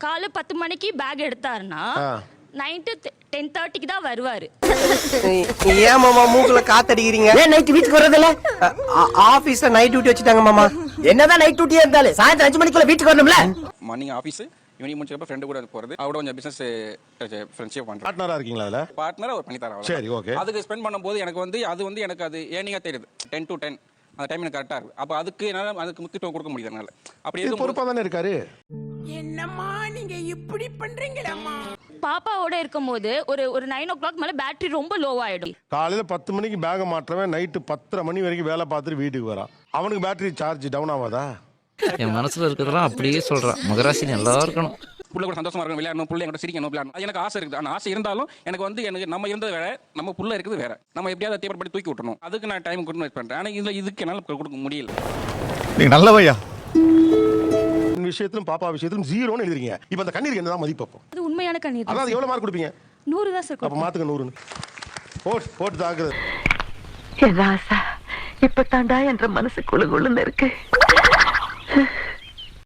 காலை 10 மணிக்கு back எடுத்தாருன்னா night 10:30க்கு தான் வருவாரு. ஏன் மாமா மூக்குல காத்தடிக்கிறீங்க? ஏன் நைட் வீட்டுக்கு வர்றதில்ல? ஆபீஸ்ல நைட் டியூட்டி வச்சுட்டாங்க மாமா. என்னதான் நைட் டியூட்டியா இருந்தாலும் சாயந்தரம் 5 மணிக்குள்ள வீட்டுக்கு வரணும்ல. மார்னிங் ஆஃபீஸ் ஈவினிங் முடிச்சப்ப ஃப்ரெண்டு கூட போறது, அவரோட கொஞ்சம் பிசினஸ் ஃப்ரெண்ட்ஷிப் பண்றேன். பார்ட்னரா இருக்கீங்களா அதுல? பார்ட்னர் அவர் பண்ணி தராங்க. சரி, ஓகே. அதுக்கு ஸ்பெண்ட் பண்ணும்போது எனக்கு வந்து எனக்கு அது ஏர்னிங்கா தெரியுது. 10 to 10 அந்த டைம் எனக்கு கரெக்டா இருக்கு. அப்ப அதுக்கு முக்கியத்துவம் கொடுக்க முடியுது என்னால. அப்படி இது பொறுப்பா தானே இருக்காரு. என்னம்மா நீங்க இப்படி பண்றீங்களம்மா? பாப்பாவோட இருக்கும்போது ஒரு 9 o'clock மேல பேட்டரி ரொம்ப லோ ஆயிடும். காலையில 10 மணிக்கு பேக மாற்றவன் நைட்டு 10:30 மணி வரைக்கும் வேலை பார்த்துட்டு வீட்டுக்கு வரான். அவனுக்கு பேட்டரி சார்ஜ் டவுன் ஆகாதா? என் மனசுல இருக்கிறதெல்லாம் அப்படியே சொல்றான். மகராசி நல்லா இருக்கணும், புள்ள கூட சந்தோஷமா இருக்கணும், விளையாடணும், புள்ள என்கிட்ட சிரிக்கணும், விளையாடணும். அது எனக்கு ஆசை இருக்குது. ஆனால் ஆசை இருந்தாலும் எனக்கு நம்ம இருந்தது வேற, நம்ம புள்ள இருக்குது வேற. நம்ம எப்படியாவது தேவைப்படி தூக்கி விட்டணும். அதுக்கு நான் டைம் கொடுத்து வெயிட் பண்றேன். ஆனால் இதுக்கு என்னால் கொடுக்க முடியல. நீங்க நல்லவையா விஷயத்திலும் பாப்பா விஷயத்திலும் 0ன்னு எழுதுறீங்க. இப்போ அந்த கண்ணீருக்கு என்னதான் மதிப்பு? அப்போ அது உண்மையான கண்ணீர். அதாவது எவ்வளவு மார்க் கொடுப்பீங்க? 100 தான் சார். அப்ப மாத்துங்க 100ன்னு. போட்டு தாக்குறது. ராசா இப்ப தாண்டா என்ற மனசு குளுகுளுன்னு இருக்கு.